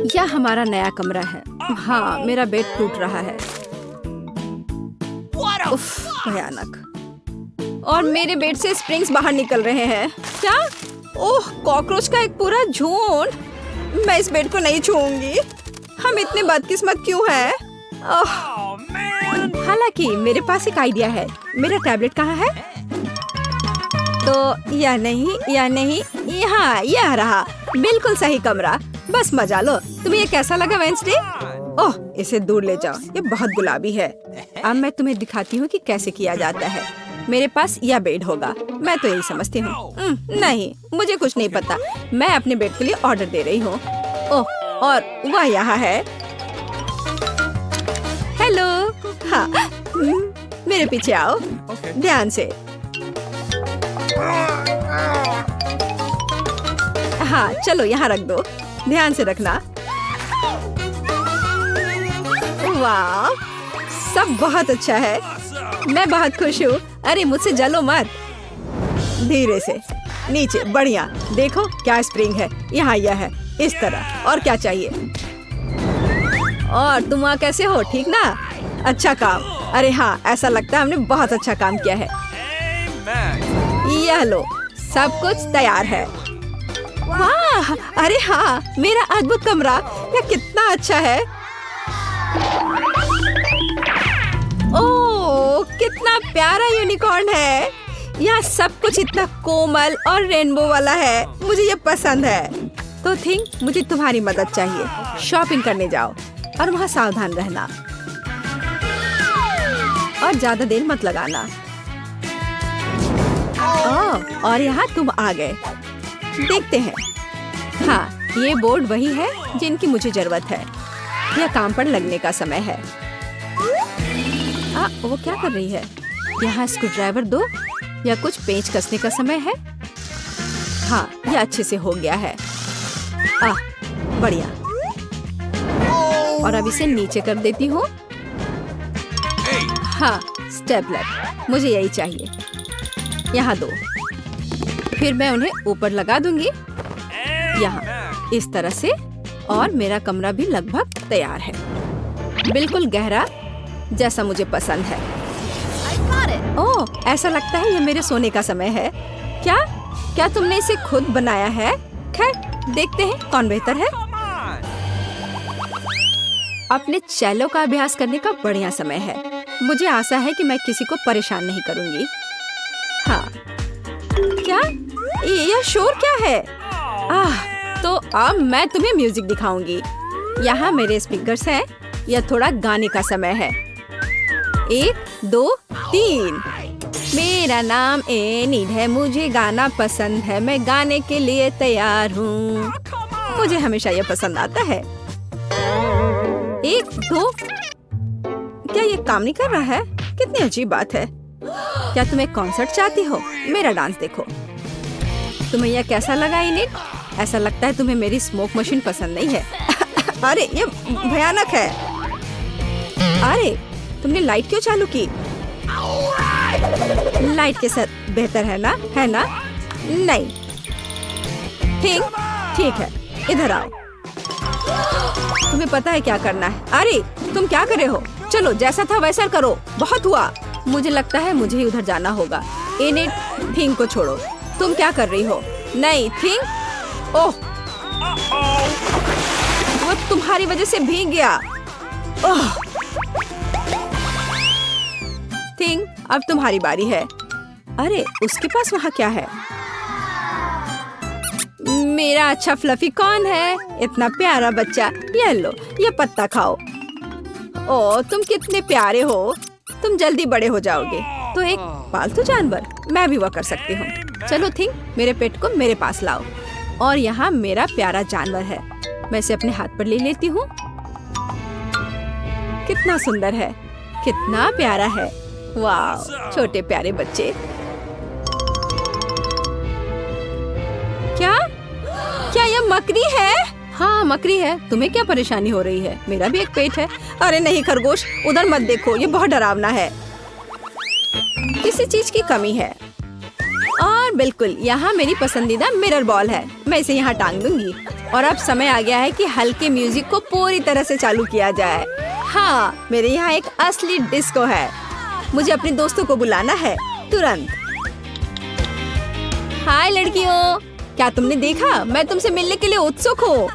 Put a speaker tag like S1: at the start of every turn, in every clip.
S1: यह हमारा नया कमरा है। हाँ, मेरा बेड टूट रहा है। उफ, भयानक। और मेरे बेड से स्प्रिंग्स बाहर निकल रहे हैं। क्या? ओह, कॉकरोच का एक पूरा झुंड। मैं इस बेड को नहीं छूऊंगी। हम इतने बदकिस्मत क्यों हैं? हालांकि मेरे पास एक आइडिया है। मेरा टैबलेट कहाँ है? तो यह नहीं, यहाँ यह रहा। बिल्कुल सही कमरा। बस मजा लो। तुम्हें ये कैसा लगा वेंसडे? ओह, इसे दूर ले जाओ। ये बहुत गुलाबी है। अब मैं तुम्हें दिखाती हूँ कि कैसे किया जाता है। मेरे पास यह बेड होगा। मैं तो यही समझती हूँ। नहीं, मुझे कुछ नहीं पता। मैं अपने बेड के लिए ऑर्डर दे रही हूँ। ओह, और वह यहाँ है। हेलो। हाँ, मेरे पीछे आओ। ध्यान से। हाँ, चलो यहाँ रख दो। ध्यान से रखना। वाह, सब बहुत अच्छा है। मैं बहुत खुश हूँ। अरे मुझसे जलो मत। धीरे से नीचे। बढ़िया। देखो क्या स्प्रिंग है। यहाँ यह है। इस तरह। और क्या चाहिए? और तुम वहाँ कैसे हो? ठीक ना? अच्छा काम। अरे हाँ, ऐसा लगता है हमने बहुत अच्छा काम किया है। यह लो, सब कुछ तैयार है। वाह, अरे हाँ, मेरा अद्भुत कमरा। यह कितना अच्छा है। ओह, कितना प्यारा यूनिकॉर्न है। यहाँ सब कुछ इतना कोमल और रेनबो वाला है। मुझे ये पसंद है। तो थिंक, मुझे तुम्हारी मदद चाहिए। शॉपिंग करने जाओ और वहाँ सावधान रहना। और ज्यादा देर मत लगाना। ओह, और यहाँ तुम आ गए। देखते हैं। हाँ, ये बोर्ड वही है जिनकी मुझे जरूरत है। यह काम पर लगने का समय है। वो क्या कर रही है? यहाँ स्क्रू ड्राइवर दो या कुछ पेंच कसने का समय है। हाँ, यह अच्छे से हो गया है। बढ़िया। और अब इसे नीचे कर देती हूँ। हाँ, स्टेपलर। मुझे यही चाहिए। यहाँ दो। फिर मैं उन्हें ऊपर लगा दूंगी। यहाँ इस तरह से। और मेरा कमरा भी लगभग तैयार है। बिल्कुल गहरा, जैसा मुझे पसंद है। ओह, ऐसा लगता है ये मेरे सोने का समय है। क्या तुमने इसे खुद बनाया है? खैर, देखते हैं कौन बेहतर है। अपने चेलो का अभ्यास करने का बढ़िया समय है। मुझे आशा है कि मैं किसी को परेशान नहीं करूंगी। हाँ, क्या? यह शोर क्या है? तो अब मैं तुम्हें म्यूजिक दिखाऊंगी। यहाँ मेरे स्पीकर्स हैं। यह थोड़ा गाने का समय है। 1, 2, 3। मेरा नाम एनिड है। मुझे गाना पसंद है। मैं गाने के लिए तैयार हूँ। मुझे हमेशा यह पसंद आता है। 1, 2। क्या ये काम नहीं कर रहा है? कितनी अजीब बात है। क्या तुम एक कॉन्सर्ट चाहती हो? मेरा डांस देखो। तुम्हें यह कैसा लगा एनिड? ऐसा लगता है तुम्हें मेरी स्मोक मशीन पसंद नहीं है। अरे ये भयानक है। अरे तुमने लाइट क्यों चालू की? लाइट के साथ बेहतर है ना? नहीं। ठीक है, इधर आओ। तुम्हें पता है क्या करना है। अरे तुम क्या कर रहे हो? चलो, जैसा था वैसा करो। बहुत हुआ। मुझे लगता है मुझे ही उधर जाना होगा। एनिड, थिंग को छोड़ो। तुम क्या कर रही हो? नहीं, थिंग। ओह, वो तुम्हारी वजह से भीग गया। ओह, थिंग, अब तुम्हारी बारी है। अरे उसके पास वहाँ क्या है? मेरा अच्छा फ्लफी कौन है? इतना प्यारा बच्चा। ये लो, ये पत्ता खाओ। ओह, तुम कितने प्यारे हो। तुम जल्दी बड़े हो जाओगे। तो एक पालतू जानवर, मैं भी वह कर सकती हूँ। चलो थिंग, मेरे पेट को मेरे पास लाओ। और यहाँ मेरा प्यारा जानवर है। मैं इसे अपने हाथ पर ले लेती हूँ। कितना सुंदर है, कितना प्यारा है। वाह, छोटे प्यारे बच्चे। क्या यह मकड़ी है? हाँ, मकड़ी है। तुम्हें क्या परेशानी हो रही है? मेरा भी एक पेट है। अरे नहीं खरगोश, उधर मत देखो। ये बहुत डरावना है। किसी चीज की कमी है। और बिल्कुल, यहाँ मेरी पसंदीदा मिरर बॉल है। मैं इसे यहाँ टांग दूंगी। और अब समय आ गया है कि हल्के म्यूजिक को पूरी तरह से चालू किया जाए। हाँ, मेरे यहाँ एक असली डिस्को है। मुझे अपने दोस्तों को बुलाना है तुरंत। हाय लड़कियों, क्या तुमने देखा? मैं तुमसे मिलने के लिए उत्सुक हूँ।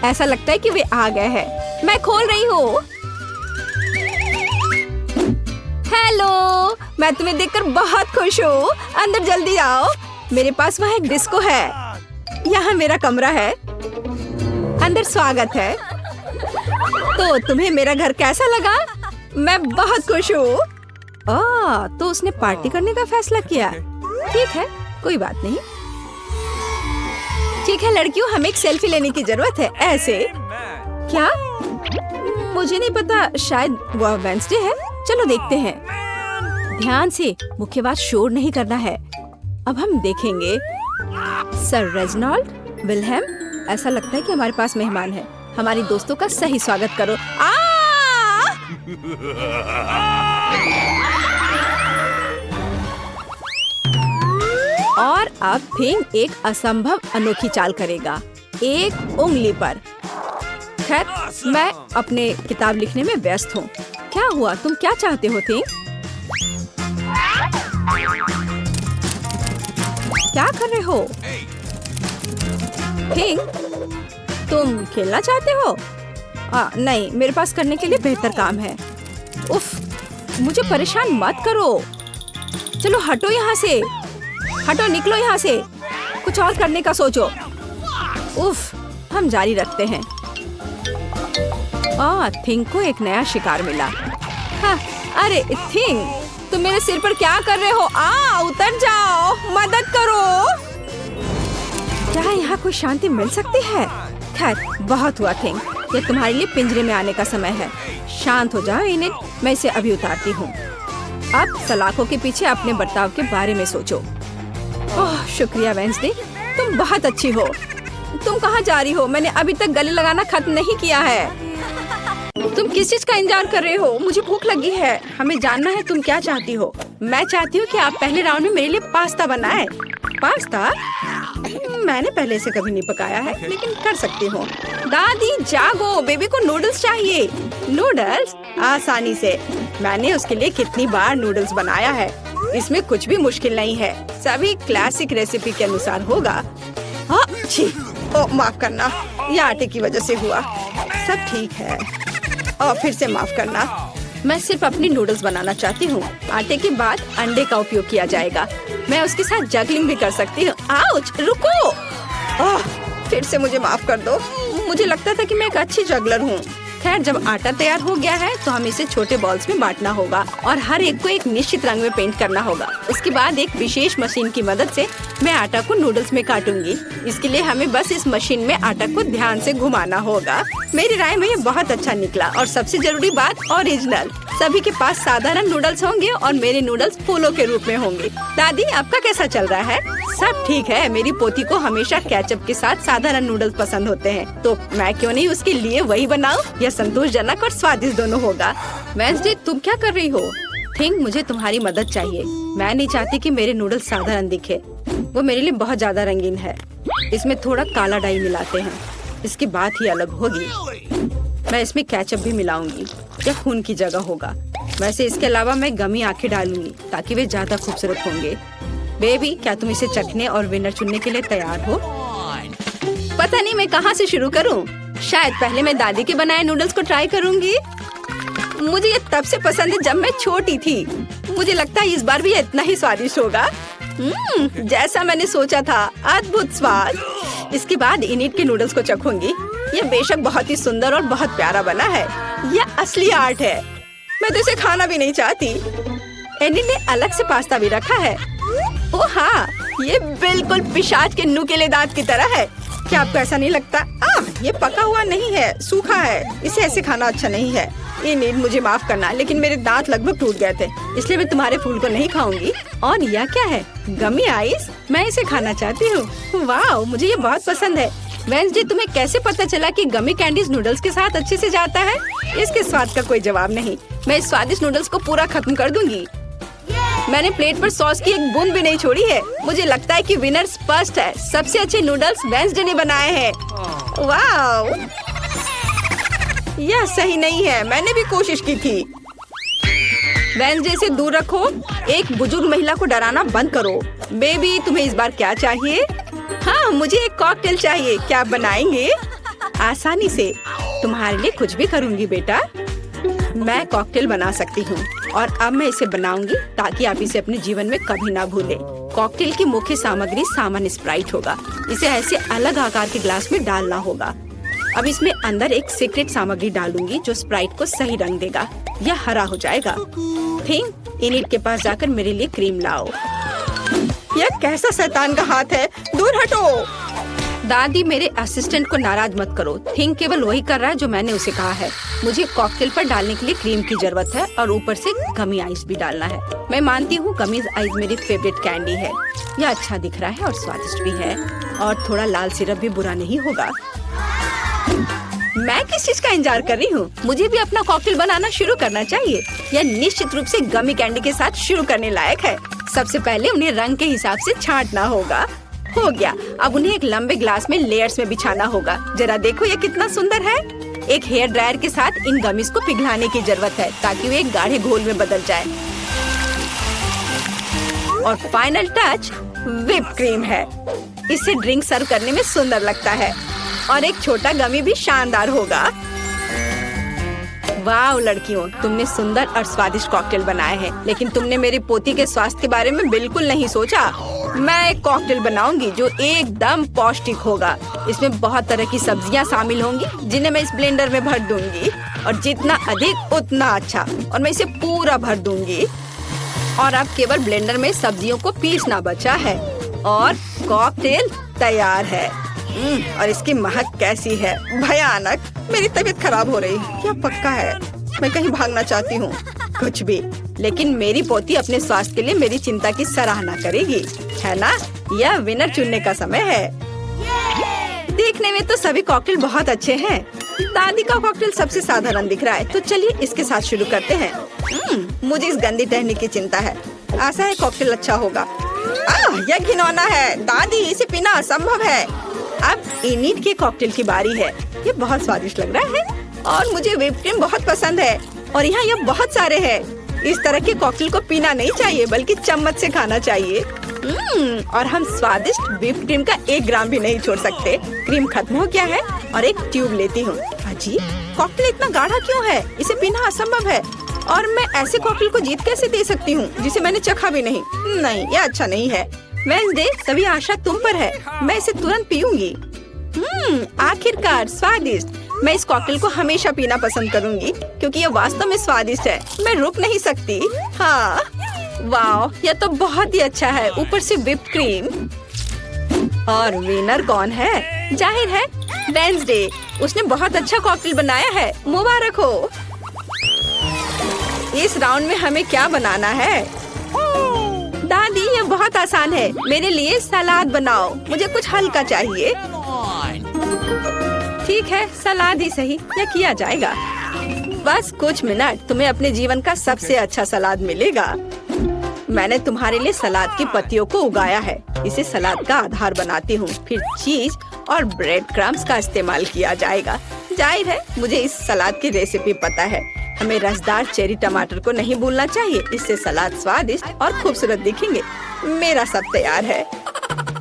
S1: ऐसा लगता है कि वे आ गए हैं। मैं खोल रही हूँ। हेलो, मैं तुम्हें देखकर बहुत खुश हूँ। अंदर जल्दी आओ। मेरे पास वहाँ एक डिस्को है। यहाँ मेरा कमरा है। अंदर स्वागत है। तो तुम्हें मेरा घर कैसा लगा? मैं बहुत खुश हूँ। तो उसने पार्टी करने का फैसला किया। ठीक है, कोई बात नहीं। ठीक है लड़कियों, हमें एक सेल्फी लेने की जरूरत है। ऐसे क्या? मुझे नहीं पता, शायद वह वेडनेसडे है। चलो देखते हैं। ध्यान से, मुख्य बात शोर नहीं करना है। अब हम देखेंगे। सर रेजिनाल्ड, विल्हेम, ऐसा लगता है कि हमारे पास मेहमान है। हमारी दोस्तों का सही स्वागत करो। और अब थिंग एक असंभव अनोखी चाल करेगा, एक उंगली पर। खैर, मैं अपने किताब लिखने में व्यस्त हूँ। क्या हुआ? तुम क्या चाहते हो थिंग? क्या कर रहे हो थिंग? तुम खेलना चाहते हो? नहीं, मेरे पास करने के लिए बेहतर काम है। उफ, मुझे परेशान मत करो। चलो हटो यहाँ से। हटो, निकलो यहाँ से। कुछ और करने का सोचो। उफ, हम जारी रखते हैं। थिंग को एक नया शिकार मिला। हाँ, अरे थिंग, तुम मेरे सिर पर क्या कर रहे हो? उतर जाओ, मदद करो। क्या यहाँ कोई शांति मिल सकती है? खैर, बहुत हुआ थिंग। ये तुम्हारे लिए पिंजरे में आने का समय है। शांत हो जाओ इनिट, मैं इसे अभी उतारती हूँ। अब सलाखों के पीछे अपने बर्ताव के बारे में सोचो। ओह, शुक्रिया वेडनेसडे, तुम बहुत अच्छी हो। तुम कहाँ जा रही हो? मैंने अभी तक गले लगाना खत्म नहीं किया है। तुम किस चीज का इंतजार कर रहे हो? मुझे भूख लगी है। हमें जानना है तुम क्या चाहती हो। मैं चाहती हूँ कि आप पहले राउंड में मेरे लिए पास्ता बनाएं। पास्ता? मैंने पहले से कभी नहीं पकाया है, लेकिन कर सकती हूँ। दादी जागो, बेबी को नूडल्स चाहिए। नूडल्स? आसानी से। मैंने उसके लिए कितनी बार नूडल्स बनाया है। इसमें कुछ भी मुश्किल नहीं है। सभी क्लासिक रेसिपी के अनुसार होगा। माफ करना, ये आटे की वजह से हुआ। सब ठीक है। फिर से माफ करना। मैं सिर्फ अपनी नूडल्स बनाना चाहती हूँ। आटे के बाद अंडे का उपयोग किया जाएगा। मैं उसके साथ जगलिंग भी कर सकती हूँ। आउच, रुको। फिर से मुझे माफ कर दो। मुझे लगता था कि मैं एक अच्छी जगलर हूँ। खैर, जब आटा तैयार हो गया है तो हमें इसे छोटे बॉल्स में बांटना होगा और हर एक को एक निश्चित रंग में पेंट करना होगा। उसके बाद एक विशेष मशीन की मदद से मैं आटा को नूडल्स में काटूंगी। इसके लिए हमें बस इस मशीन में आटा को ध्यान से घुमाना होगा। मेरी राय में ये बहुत अच्छा निकला। और सबसे जरूरी बात, ओरिजिनल। सभी के पास साधारण नूडल्स होंगे और मेरे नूडल्स फूलों के रूप में होंगे। दादी, आपका कैसा चल रहा है? सब ठीक है। मेरी पोती को हमेशा केचप के साथ साधारण नूडल्स पसंद होते हैं, तो मैं क्यों नहीं उसके लिए वही बनाऊं? यह संतोषजनक और स्वादिष्ट दोनों होगा। वेडनेसडे, तुम क्या कर रही हो? थिंग, मुझे तुम्हारी मदद चाहिए। मैं नहीं चाहती कि मेरे नूडल्स साधारण दिखे। वो मेरे लिए बहुत ज्यादा रंगीन है। इसमें थोड़ा काला डाई मिलाते हैं। इसकी बात ही अलग होगी। मैं इसमें केचप भी मिलाऊंगी। यह खून की जगह होगा। वैसे इसके अलावा मैं गमी आंखें डालूंगी ताकि वे ज्यादा खूबसूरत होंगे। बेबी, क्या तुम इसे चखने और विनर चुनने के लिए तैयार हो? पता नहीं मैं कहाँ से शुरू करूँ। शायद पहले मैं दादी के बनाए नूडल्स को ट्राई करूँगी। मुझे ये तब से पसंद है जब मैं छोटी थी। मुझे लगता है इस बार भी इतना ही स्वादिष्ट होगा। जैसा मैंने सोचा था, अद्भुत स्वाद। इसके बाद इनिट के नूडल्स को चखूंगी। ये बेशक बहुत ही सुंदर और बहुत प्यारा बना है। यह असली आर्ट है। मैं तो इसे खाना भी नहीं चाहती। इनिट ने अलग से पास्ता भी रखा है। ओह हाँ, ये बिल्कुल पिशाच के नुकीले दांत की तरह है। क्या आपको ऐसा नहीं लगता? ये पका हुआ नहीं है, सूखा है। इसे ऐसे खाना अच्छा नहीं है। इनिट, मुझे माफ करना, लेकिन मेरे दांत लगभग टूट गए थे, इसलिए मैं तुम्हारे फूल को नहीं खाऊंगी। और यह क्या है? गमी आइस? मैं इसे खाना चाहती हूँ। वाह, मुझे ये बहुत पसंद है। वेडनेसडे, तुम्हें कैसे पता चला कि गमी कैंडीज नूडल्स के साथ अच्छे से जाता है? इसके स्वाद का कोई जवाब नहीं। मैं इस स्वादिष्ट नूडल्स को पूरा खत्म कर दूंगी। मैंने प्लेट पर सॉस की एक बूंद भी नहीं छोड़ी है। मुझे लगता है कि विनर स्पष्ट है। सबसे अच्छे नूडल्स वेंसडे ने बनाए हैं। वाव! यह सही नहीं है। मैंने भी कोशिश की थी। वेंसडे से दूर रखो। एक बुजुर्ग महिला को डराना बंद करो। बेबी, तुम्हें इस बार क्या चाहिए? हाँ, मुझे एक कॉकटेल चाहिए। क्या आप बनाएंगे? आसानी से। तुम्हारे लिए कुछ भी करूँगी बेटा। मैं कॉकटेल बना सकती हूँ और अब मैं इसे बनाऊंगी ताकि आप इसे अपने जीवन में कभी ना भूलें। कॉकटेल की मुख्य सामग्री सामान्य स्प्राइट होगा। इसे ऐसे अलग आकार के ग्लास में डालना होगा। अब इसमें अंदर एक सीक्रेट सामग्री डालूंगी जो स्प्राइट को सही रंग देगा। यह हरा हो जाएगा। थिंक, इनिट के पास जाकर मेरे लिए क्रीम लाओ। यह कैसा शैतान का हाथ है? दूर हटो। दादी, मेरे असिस्टेंट को नाराज मत करो। थिंक केवल वही कर रहा है जो मैंने उसे कहा है। मुझे कॉकटेल पर डालने के लिए क्रीम की जरूरत है और ऊपर से गमी आइस भी डालना है। मैं मानती हूँ गमी आइस मेरी फेवरेट कैंडी है। यह अच्छा दिख रहा है और स्वादिष्ट भी है। और थोड़ा लाल सिरप भी बुरा नहीं होगा। मैं किस चीज का इंतजार कर रही हूँ? मुझे भी अपना कॉकटेल बनाना शुरू करना चाहिए। यह निश्चित रूप से गमी कैंडी के साथ शुरू करने लायक है। सबसे पहले उन्हें रंग के हिसाब से छांटना होगा। हो गया। अब उन्हें एक लंबे ग्लास में लेयर्स में बिछाना होगा। जरा देखो ये कितना सुंदर है। एक हेयर ड्रायर के साथ इन गमीज को पिघलाने की जरूरत है ताकि वे एक गाढ़े घोल में बदल जाए। और फाइनल टच व्हिप क्रीम है। इससे ड्रिंक सर्व करने में सुंदर लगता है और एक छोटा गमी भी शानदार होगा। वाह लड़कियों, तुमने सुंदर और स्वादिष्ट कॉकटेल बनाए हैं, लेकिन तुमने मेरी पोती के स्वास्थ्य के बारे में बिल्कुल नहीं सोचा। मैं एक कॉकटेल बनाऊंगी जो एकदम पौष्टिक होगा। इसमें बहुत तरह की सब्जियां शामिल होंगी जिन्हें मैं इस ब्लेंडर में भर दूंगी और जितना अधिक उतना अच्छा। और मैं इसे पूरा भर दूंगी। और अब केवल ब्लेंडर में सब्जियों को पीसना बचा है और कॉकटेल तैयार है। और इसकी महक कैसी है? भयानक। मेरी तबीयत खराब हो रही है। क्या पक्का है? मैं कहीं भागना चाहती हूँ। कुछ भी, लेकिन मेरी पोती अपने स्वास्थ्य के लिए मेरी चिंता की सराहना करेगी, है ना? यह विनर चुनने का समय है। देखने में तो सभी कॉकटेल बहुत अच्छे हैं। दादी का कॉकटेल सबसे साधारण दिख रहा है, तो चलिए इसके साथ शुरू करते हैं। मुझे इस गंदी टहनी की चिंता है। आशा है कॉकटेल अच्छा होगा। यह घिनौना है। दादी, इसे पीना असंभव है। अब इनिट के कॉकटेल की बारी है। ये बहुत स्वादिष्ट लग रहा है और मुझे व्हिप क्रीम बहुत पसंद है। और यहाँ ये बहुत सारे हैं। इस तरह के कॉकटेल को पीना नहीं चाहिए बल्कि चम्मच से खाना चाहिए। और हम स्वादिष्ट व्हिप क्रीम का 1 ग्राम भी नहीं छोड़ सकते। क्रीम खत्म हो गया है और एक ट्यूब लेती हूँ। अजी, कॉकटेल इतना गाढ़ा क्यों है? इसे पीना असंभव है। और मैं ऐसे कॉकटेल को जीत कैसे दे सकती हूँ जिसे मैंने चखा भी नहीं? नहीं, यह अच्छा नहीं है। वेंसडे, सभी आशा तुम पर है। मैं इसे तुरंत पीऊंगी। आखिरकार स्वादिष्ट। मैं इस कॉकटेल को हमेशा पीना पसंद करूंगी क्योंकि ये वास्तव में स्वादिष्ट है। मैं रुक नहीं सकती। हाँ, वाह, यह तो बहुत ही अच्छा है। ऊपर से व्हिप क्रीम। और विनर कौन है? जाहिर है वेंसडे। उसने बहुत अच्छा कॉकटेल बनाया है। मुबारक हो। इस राउंड में हमें क्या बनाना है? दादी, ये बहुत आसान है। मेरे लिए सलाद बनाओ। मुझे कुछ हल्का चाहिए। ठीक है, सलाद ही सही। यह किया जाएगा। बस कुछ मिनट, तुम्हें अपने जीवन का सबसे अच्छा सलाद मिलेगा। मैंने तुम्हारे लिए सलाद की पत्तियों को उगाया है। इसे सलाद का आधार बनाती हूँ। फिर चीज और ब्रेड क्रम्स का इस्तेमाल किया जाएगा। जाहिर है मुझे इस सलाद की रेसिपी पता है। हमें रसदार चेरी टमाटर को नहीं भूलना चाहिए। इससे सलाद स्वादिष्ट और खूबसूरत दिखेंगे। मेरा सब तैयार है।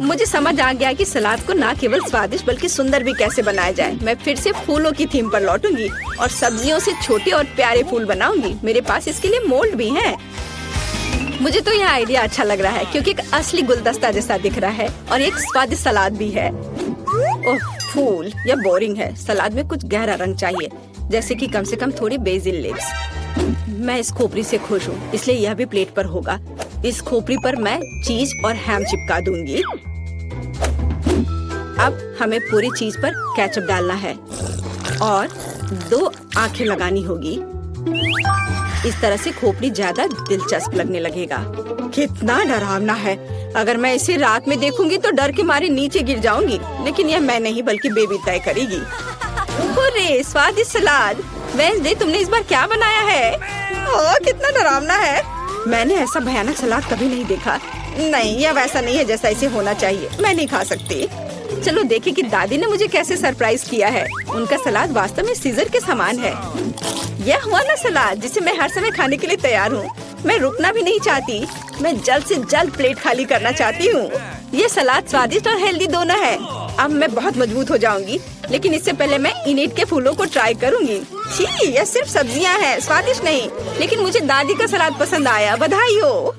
S1: मुझे समझ आ गया कि सलाद को न केवल स्वादिष्ट बल्कि सुंदर भी कैसे बनाया जाए। मैं फिर से फूलों की थीम पर लौटूंगी और सब्जियों से छोटे और प्यारे फूल बनाऊंगी। मेरे पास इसके लिए मोल्ड भी हैं। मुझे तो यह आइडिया अच्छा लग रहा है क्योंकि एक असली गुलदस्ता जैसा दिख रहा है और एक स्वादिष्ट सलाद भी है। ओह फूल, यह बोरिंग है। सलाद में कुछ गहरा रंग चाहिए, जैसे कि कम से कम थोड़ी बेसिल लीव्स। मैं इस खोपड़ी से खुश हूँ, इसलिए यह भी प्लेट पर होगा। इस खोपड़ी पर मैं चीज और हैम चिपका दूंगी। अब हमें पूरी चीज पर केचप डालना है और 2 आंखें लगानी होगी। इस तरह से खोपड़ी ज्यादा दिलचस्प लगने लगेगा। कितना डरावना है। अगर मैं इसे रात में देखूंगी तो डर के मारे नीचे गिर जाऊंगी। लेकिन यह मैं नहीं बल्कि बेबी तय करेगी। हुर्रे, स्वादिष्ट सलाद। वेंसडे, तुमने इस बार क्या बनाया है? ओह, कितना डरावना है। मैंने ऐसा भयानक सलाद कभी नहीं देखा। नहीं, यह वैसा नहीं है जैसा इसे होना चाहिए। मैं नहीं खा सकती। चलो देखें कि दादी ने मुझे कैसे सरप्राइज किया है। उनका सलाद वास्तव में सीजर के समान है। यह हुआ ना सलाद जिसे मैं हर समय खाने के लिए तैयार हूँ। मैं रुकना भी नहीं चाहती। मैं जल्द से जल्द प्लेट खाली करना चाहती हूँ। ये सलाद स्वादिष्ट और हेल्दी दोनों है। अब मैं बहुत मजबूत हो जाऊंगी, लेकिन इससे पहले मैं इनिट के फूलों को ट्राई करूंगी। छी, यह सिर्फ सब्जियां हैं, स्वादिष्ट नहीं। लेकिन मुझे दादी का सलाद पसंद आया। बधाई हो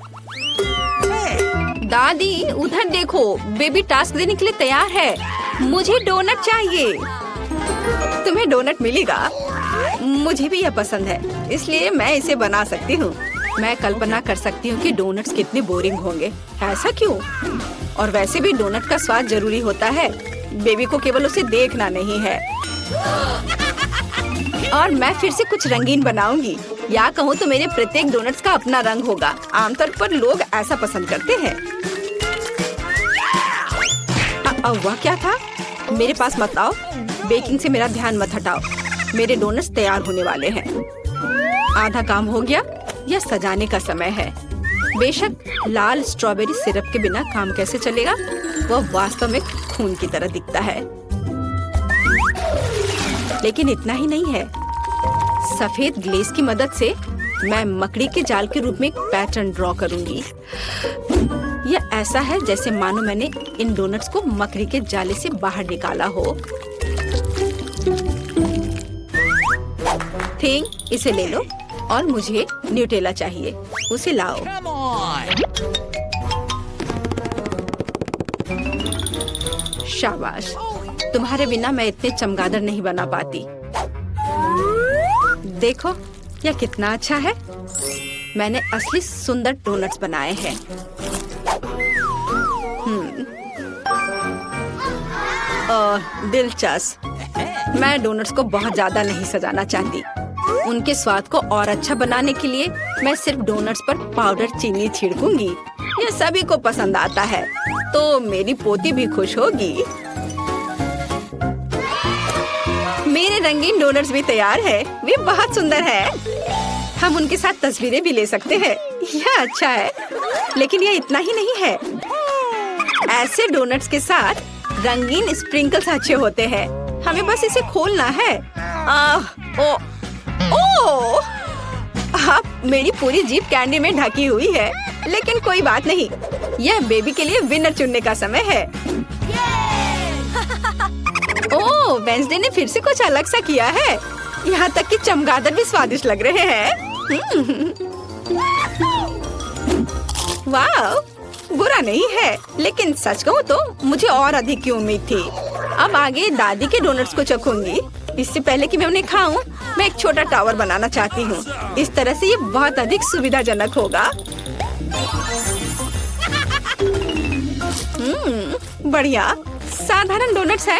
S1: दादी। उधर देखो, बेबी टास्क देने के लिए तैयार है। मुझे डोनट चाहिए। तुम्हें डोनट मिलेगा? मुझे भी यह पसंद है, इसलिए मैं इसे बना सकती हूँ। मैं कल्पना कर सकती हूँ कि डोनट्स कितने बोरिंग होंगे। ऐसा क्यों? और वैसे भी डोनट का स्वाद जरूरी होता है। बेबी को केवल उसे देखना नहीं है। और मैं फिर से कुछ रंगीन बनाऊंगी। या कहूँ तो मेरे प्रत्येक डोनट्स का अपना रंग होगा। आमतौर पर लोग ऐसा पसंद करते हैं। वह क्या था? मेरे पास मत आओ। बेकिंग से मेरा ध्यान मत हटाओ। मेरे डोनट्स तैयार होने वाले हैं। आधा काम हो गया। यह सजाने का समय है। बेशक लाल स्ट्रॉबेरी सिरप के बिना काम कैसे चलेगा? वह वास्तव में खून की तरह दिखता है। लेकिन इतना ही नहीं है। सफेद ग्लेज की मदद से मैं मकड़ी के जाल के रूप में एक पैटर्न ड्रॉ करूंगी। यह ऐसा है जैसे मानो मैंने इन डोनट्स को मकड़ी के जाले से बाहर निकाला हो। थिंग, इसे ले लो। और मुझे न्यूटेला चाहिए। उसे लाओ। शाबाश। तुम्हारे बिना मैं इतने चमगादड़ नहीं बना पाती। देखो, यह कितना अच्छा है। मैंने असली सुंदर डोनट्स बनाए हैं। दिलचस्प। मैं डोनट्स को बहुत ज्यादा नहीं सजाना चाहती। उनके स्वाद को और अच्छा बनाने के लिए मैं सिर्फ डोनट्स पर पाउडर चीनी छिड़कूंगी। यह सभी को पसंद आता है, तो मेरी पोती भी खुश होगी। मेरे रंगीन डोनट्स भी तैयार है। वे बहुत सुंदर है। हम उनके साथ तस्वीरें भी ले सकते हैं। यह अच्छा है। लेकिन यह इतना ही नहीं है। ऐसे डोनट्स के साथ रंगीन स्प्रिंकल्स अच्छे होते हैं। हमें बस इसे खोलना है। अब मेरी पूरी जीभ कैंडी में ढकी हुई है। लेकिन कोई बात नहीं। यह बेबी के लिए विनर चुनने का समय है। ओह, वेंसडे ने फिर से कुछ अलग सा किया है। यहाँ तक कि चमगादड़ भी स्वादिष्ट लग रहे हैं। वाह, बुरा नहीं है। लेकिन सच कहूँ तो मुझे और अधिक की उम्मीद थी। अब आगे दादी के डोनट्स को चखूंगी। इससे पहले कि मैं उन्हें खाऊं, मैं एक छोटा टावर बनाना चाहती हूँ। इस तरह से ये बहुत अधिक सुविधाजनक होगा। बढ़िया। साधारण डोनट्स है,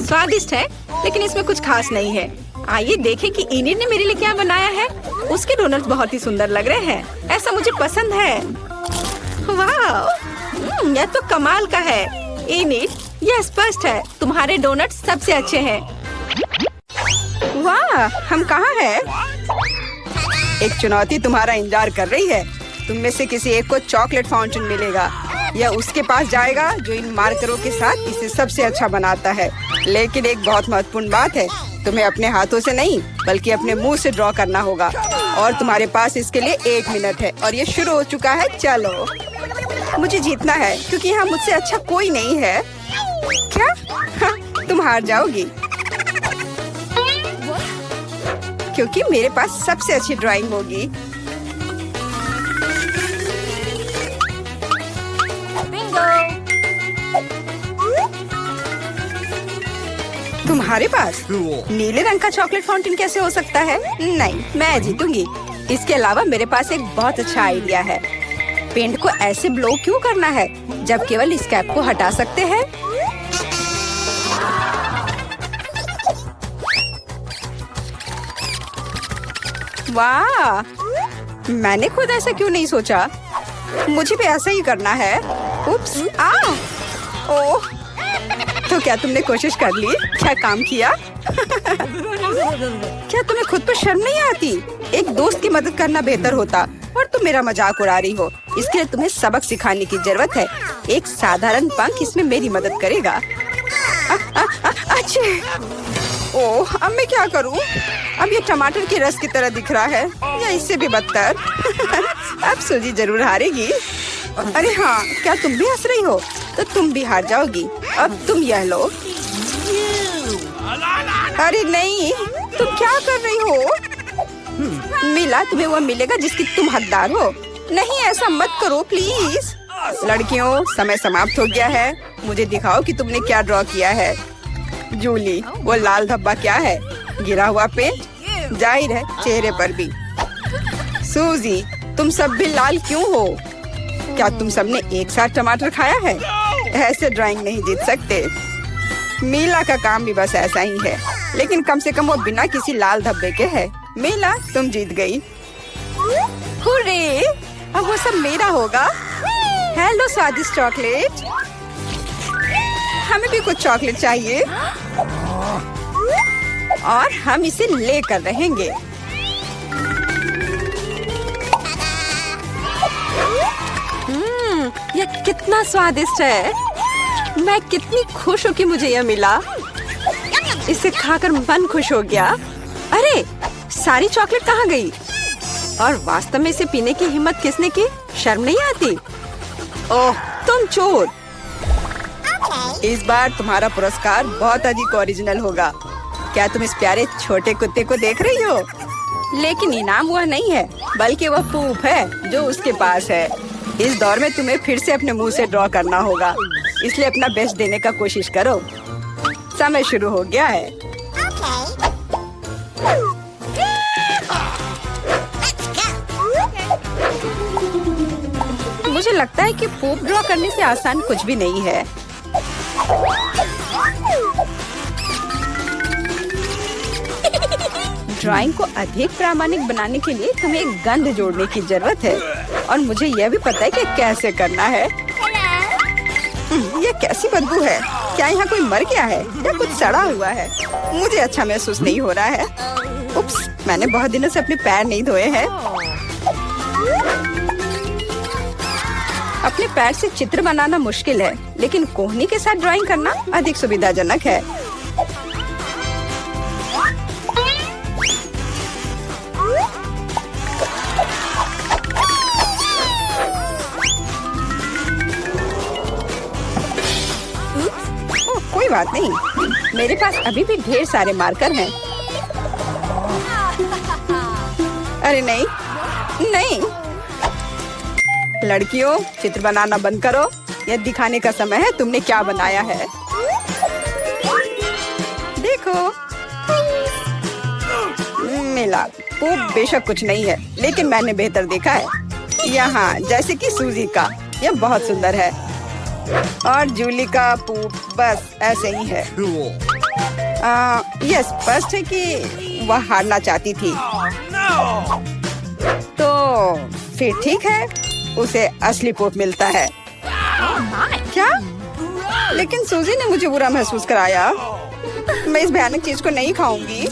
S1: स्वादिष्ट है, लेकिन इसमें कुछ खास नहीं है। आइए देखें कि इनिट ने मेरे लिए क्या बनाया है। उसके डोनट्स बहुत ही सुंदर लग रहे हैं। ऐसा मुझे पसंद है। वाह, यह तो कमाल का है। इनिट, यह स्पष्ट है तुम्हारे डोनट्स सबसे अच्छे हैं। वाह, हम कहाँ हैं? एक चुनौती तुम्हारा इंतजार कर रही है। तुम में से किसी एक को चॉकलेट फाउंटेन मिलेगा। यह उसके पास जाएगा जो इन मार्करों के साथ इसे सबसे अच्छा बनाता है। लेकिन एक बहुत महत्वपूर्ण बात है, तुम्हें अपने हाथों से नहीं बल्कि अपने मुंह से ड्रॉ करना होगा। और तुम्हारे पास इसके लिए 1 मिनट है। और ये शुरू हो चुका है। चलो, मुझे जीतना है क्योंकि यहाँ मुझसे अच्छा कोई नहीं है। क्या? हाँ, तुम हार जाओगी क्योंकि मेरे पास सबसे अच्छी ड्राइंग होगी। तुम्हारे पास नीले रंग का चॉकलेट फाउंटेन कैसे हो सकता है? नहीं, मैं जीतूंगी। इसके अलावा मेरे पास एक बहुत अच्छा आइडिया है। पेंट को ऐसे ब्लो क्यों करना है जब केवल इस कैप को हटा सकते हैं? वाह, मैंने खुद ऐसा क्यों नहीं सोचा। मुझे भी ऐसा ही करना है। उप्स, ओह, तो क्या तुमने कोशिश कर ली? क्या काम किया? क्या तुम्हें खुद पर शर्म नहीं आती? एक दोस्त की मदद करना बेहतर होता। और तुम मेरा मजाक उड़ा रही हो। इसके लिए तुम्हें सबक सिखाने की जरूरत है। एक साधारण पंख इसमें मेरी मदद करेगा। अच्छे। ओह, अब मैं क्या करूं? अब ये टमाटर के रस की तरह दिख रहा है या इससे भी बदतर। अब सूजी जरूर हारेगी। अरे हाँ, क्या तुम भी हंस रही हो? तो तुम भी हार जाओगी। अब तुम यह लो। अरे नहीं, तुम क्या कर रही हो? मिला, तुम्हें वो मिलेगा जिसकी तुम हकदार हो। नहीं, ऐसा मत करो प्लीज। लड़कियों, समय समाप्त हो गया है। मुझे दिखाओ कि तुमने क्या ड्रॉ किया है। जूली, वो लाल धब्बा क्या है? गिरा हुआ पेंट? जाहिर है, चेहरे पर भी। सूजी, तुम सब भी लाल क्यों हो? क्या तुम सबने एक साथ टमाटर खाया है? ऐसे ड्राइंग नहीं जीत सकते। मीला का काम भी बस ऐसा ही है, लेकिन कम से कम वो बिना किसी लाल धब्बे के है। मीला, तुम जीत गई। हुर्रे! अब वो सब मेरा होगा। हेलो स्वादिष्ट चॉकलेट। हमें भी कुछ चॉकलेट चाहिए और हम इसे लेकर रहेंगे। यह कितना स्वादिष्ट है। मैं कितनी खुश हूँ कि मुझे यह मिला। इसे खाकर मन खुश हो गया। अरे, सारी चॉकलेट कहाँ गई? और वास्तव में इसे पीने की हिम्मत किसने की? शर्म नहीं आती? ओह, तुम चोर। इस बार तुम्हारा पुरस्कार बहुत अधिक ओरिजिनल होगा। क्या तुम इस प्यारे छोटे कुत्ते को देख रही हो? लेकिन इनाम वह नहीं है, बल्कि वह पूप है जो उसके पास है। इस दौर में तुम्हें फिर से अपने मुंह से ड्रॉ करना होगा, इसलिए अपना बेस्ट देने का कोशिश करो। समय शुरू हो गया है। मुझे लगता है कि पूप ड्रॉ करने से आसान कुछ भी नहीं है। ड्राइंग को अधिक प्रामाणिक बनाने के लिए तुम्हें एक गंध जोड़ने की जरूरत है, और मुझे यह भी पता है कि कैसे करना है। यह कैसी बदबू है? क्या यहाँ कोई मर गया है या कुछ सड़ा हुआ है? मुझे अच्छा महसूस नहीं हो रहा है। उप्स, मैंने बहुत दिनों से अपने पैर नहीं धोए हैं। अपने पैर से चित्र बनाना मुश्किल है, लेकिन कोहनी के साथ ड्राइंग करना अधिक सुविधाजनक है। कोई बात नहीं, मेरे पास अभी भी ढेर सारे मार्कर हैं। अरे नहीं, नहीं। लड़कियों, चित्र बनाना बंद करो। यह दिखाने का समय है तुमने क्या बनाया है। देखो, मिला। वो बेशक कुछ नहीं है, लेकिन मैंने बेहतर देखा है। यहाँ जैसे कि सूजी का, यह बहुत सुंदर है। और जूली का पूप बस ऐसे ही है। यह स्पष्ट है कि वह हारना चाहती थी। तो फिर ठीक है, उसे असली पूप मिलता है। क्या? लेकिन सूजी ने मुझे बुरा महसूस कराया। मैं इस भयानक चीज को नहीं खाऊंगी।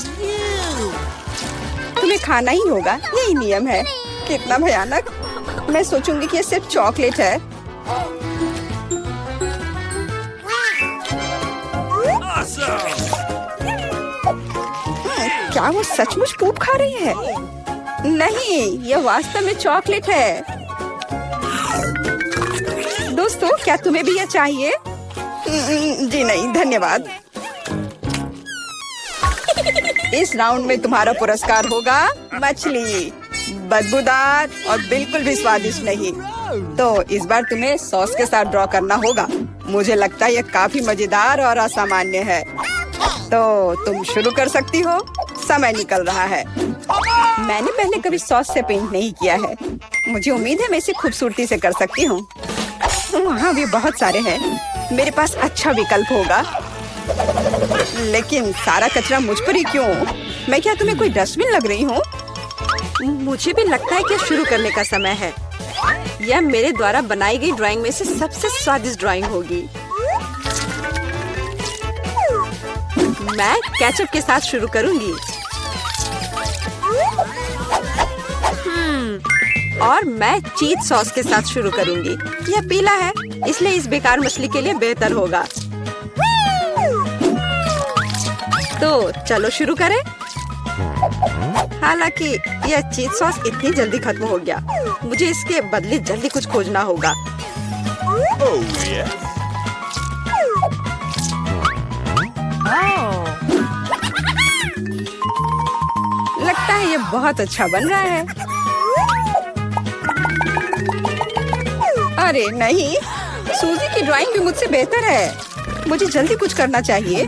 S1: तुम्हें खाना ही होगा, यही नियम है। कितना भयानक। मैं सोचूंगी कि यह सिर्फ चॉकलेट है। क्या वो सचमुच पूप खा रही है? नहीं, यह वास्तव में चॉकलेट है। दोस्तों, क्या तुम्हें भी यह चाहिए? जी नहीं, धन्यवाद। इस राउंड में तुम्हारा पुरस्कार होगा मछली। बदबूदार और बिल्कुल भी स्वादिष्ट नहीं। तो इस बार तुम्हें सॉस के साथ ड्रॉ करना होगा। मुझे लगता है यह काफी मजेदार और असामान्य है। तो तुम शुरू कर सकती हो। समय निकल रहा है। मैंने पहले कभी सॉस से पेंट नहीं किया है। मुझे उम्मीद है मैं इसे खूबसूरती से कर सकती हूँ। वहाँ भी बहुत सारे हैं। मेरे पास अच्छा विकल्प होगा। लेकिन सारा कचरा मुझ पर ही क्यों? मैं क्या तुम्हें कोई डस्टबिन लग रही हूँ? मुझे भी लगता है कि शुरू करने का समय है। यह मेरे द्वारा बनाई गई ड्राइंग में से सबसे स्वादिष्ट ड्राइंग होगी। मैं केचप के साथ शुरू करूंगी। और मैं चीज सॉस के साथ शुरू करूंगी। यह पीला है, इसलिए इस बेकार मछली के लिए बेहतर होगा। तो चलो शुरू करें। हालांकि यह चीज सॉस इतनी जल्दी खत्म हो गया, मुझे इसके बदले जल्दी कुछ खोजना होगा। लगता है ये बहुत अच्छा बन रहा है। अरे नहीं, सूजी की ड्राइंग भी मुझसे बेहतर है। मुझे जल्दी कुछ करना चाहिए।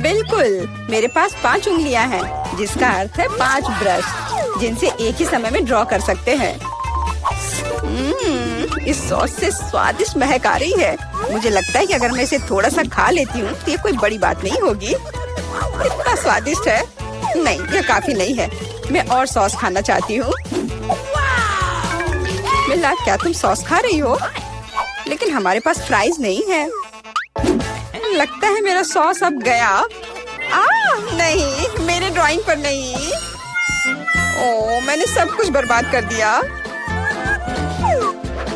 S1: बिल्कुल, मेरे पास 5 उंगलियां हैं, जिसका अर्थ है 5 ब्रश, जिनसे एक ही समय में ड्रॉ कर सकते हैं। इस सॉस से स्वादिष्ट महक आ रही है। मुझे लगता है कि अगर मैं इसे थोड़ा सा खा लेती हूँ तो ये कोई बड़ी बात नहीं होगी। इतना स्वादिष्ट है। नहीं, यह काफी नहीं है। मैं और सॉस खाना चाहती हूँ। मिला, क्या तुम सॉस खा रही हो? लेकिन हमारे पास फ्राइज नहीं है। लगता है मेरा सॉस अब गया। नहीं, मेरे ड्राइंग पर नहीं। ओह, मैंने सब कुछ बर्बाद कर दिया।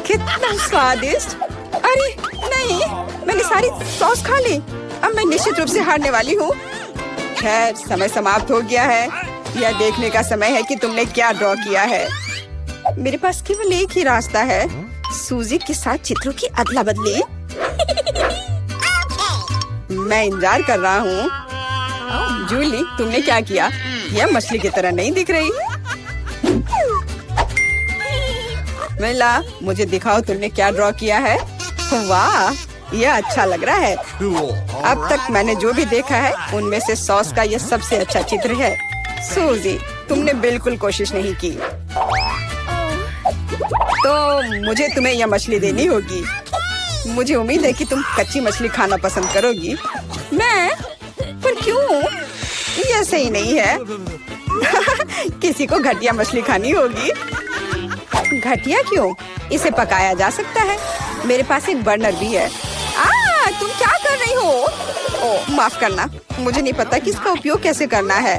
S1: कितना स्वादिष्ट। अरे नहीं, मैंने सारी सॉस खा ली। अब मैं निश्चित रूप से हारने वाली हूँ। खैर, समय समाप्त हो गया है। यह देखने का समय है कि तुमने क्या ड्रॉ किया है। मेरे पास केवल एक ही रास्ता है, सूजी के साथ चित्रों की अदला बदली। मैं इंतजार कर रहा हूँ। जूली, तुमने क्या किया? यह मछली की तरह नहीं दिख रही। मिला, मुझे दिखाओ तुमने क्या ड्रॉ किया है। वाह, यह अच्छा लग रहा है। अब तक मैंने जो भी देखा है उनमें से सॉस का यह सबसे अच्छा चित्र है। सूजी, तुमने बिल्कुल कोशिश नहीं की, तो मुझे तुम्हें यह मछली देनी होगी। मुझे उम्मीद है कि तुम कच्ची मछली खाना पसंद करोगी। मैं? पर क्यों? यह सही नहीं है। किसी को घटिया मछली खानी होगी। घटिया क्यों? इसे पकाया जा सकता है। मेरे पास एक बर्नर भी है। तुम क्या कर रही हो? ओह, माफ करना, मुझे नहीं पता कि इसका उपयोग कैसे करना है।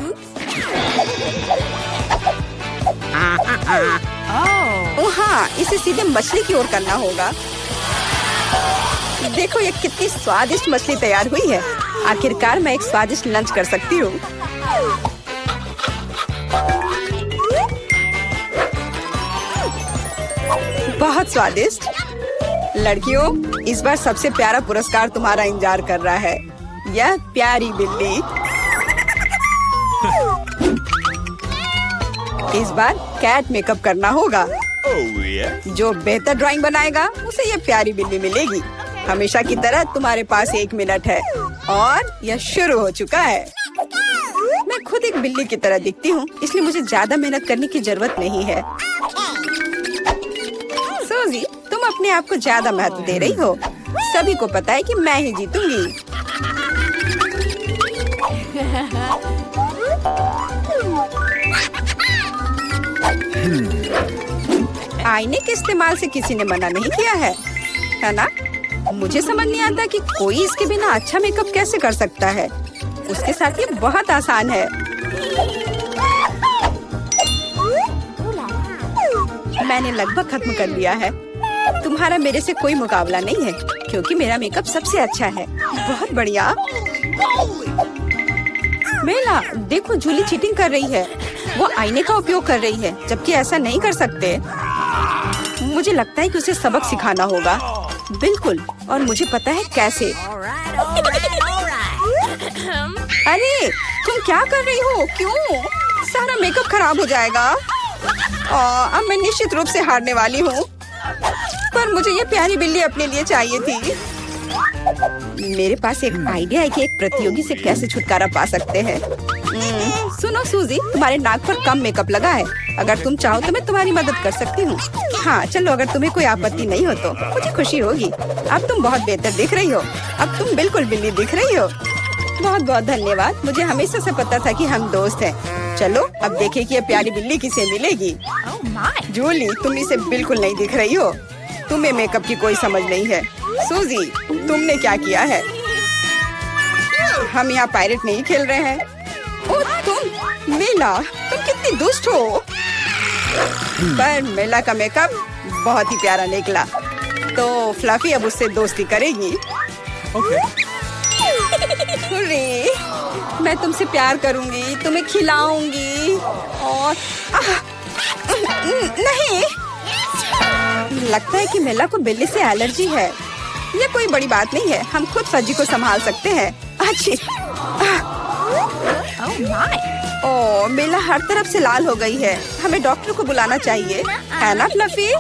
S1: ओह हाँ, इसे सीधे मछली की ओर करना होगा। देखो ये कितनी स्वादिष्ट मछली तैयार हुई है। आखिरकार मैं एक स्वादिष्ट लंच कर सकती हूँ। बहुत स्वादिष्ट। लड़कियों, इस बार सबसे प्यारा पुरस्कार तुम्हारा इंतजार कर रहा है। यह प्यारी बिल्ली। इस बार कैट मेकअप करना होगा। जो बेहतर ड्राइंग बनाएगा उसे यह प्यारी बिल्ली मिलेगी। हमेशा की तरह तुम्हारे पास 1 मिनट है और यह शुरू हो चुका है। मैं खुद एक बिल्ली की तरह दिखती हूँ, इसलिए मुझे ज्यादा मेहनत करने की जरूरत नहीं है। सूजी, तुम अपने आप को ज्यादा महत्व दे रही हो। सभी को पता है कि मैं ही जीतूंगी। आईने के इस्तेमाल से किसी ने मना नहीं किया है ना? मुझे समझ नहीं आता कि कोई इसके बिना अच्छा मेकअप कैसे कर सकता है। उसके साथ ये बहुत आसान है। मैंने लगभग खत्म कर लिया है। तुम्हारा मेरे से कोई मुकाबला नहीं है, क्योंकि मेरा मेकअप सबसे अच्छा है। बहुत बढ़िया। मेला, देखो जूली चीटिंग कर रही है। वो आईने का उपयोग कर रही है, जबकि ऐसा नहीं कर सकते। मुझे लगता है कि उसे सबक सिखाना होगा। बिल्कुल, और मुझे पता है कैसे। अरे, तुम क्या कर रही हो? क्यों? सारा मेकअप खराब हो जाएगा। अब मैं निश्चित रूप से हारने वाली हूँ। पर मुझे ये प्यारी बिल्ली अपने लिए चाहिए थी। मेरे पास एक आइडिया है कि एक प्रतियोगी से कैसे छुटकारा पा सकते हैं। सुनो सूजी, तुम्हारे नाक पर कम मेकअप लगा है। अगर तुम चाहो तो मैं तुम्हारी मदद कर सकती हूँ। हाँ चलो, अगर तुम्हें कोई आपत्ति नहीं हो तो मुझे खुशी होगी। अब तुम बहुत बेहतर दिख रही हो। अब तुम बिल्कुल बिल्ली दिख रही हो। बहुत बहुत धन्यवाद। मुझे हमेशा से पता था कि हम दोस्त हैं। चलो अब देखें कि ये प्यारी बिल्ली किसे मिलेगी। जूली, तुम इसे बिल्कुल नहीं दिख रही हो। तुम्हें मेकअप की कोई समझ नहीं है। सूजी, तुमने क्या किया है? हम यहाँ पायरेट नहीं खेल रहे हैं। ओह तुम, मीला, तुम कितनी कितनी दुष्ट हो। पर मेला का मेकअप बहुत ही प्यारा निकला, तो फ्लफी अब उससे दोस्ती करेगी। हुर्रे, मैं तुमसे प्यार करूंगी, तुम्हें खिलाऊंगी और नहीं, लगता है कि मेला को बिल्ली से एलर्जी है। ये कोई बड़ी बात नहीं है, हम खुद फज्जी को संभाल सकते हैं। अच्छी। ओह, मेला हर तरफ से लाल हो गई है। हमें डॉक्टर को बुलाना चाहिए, है ना फ्लफी?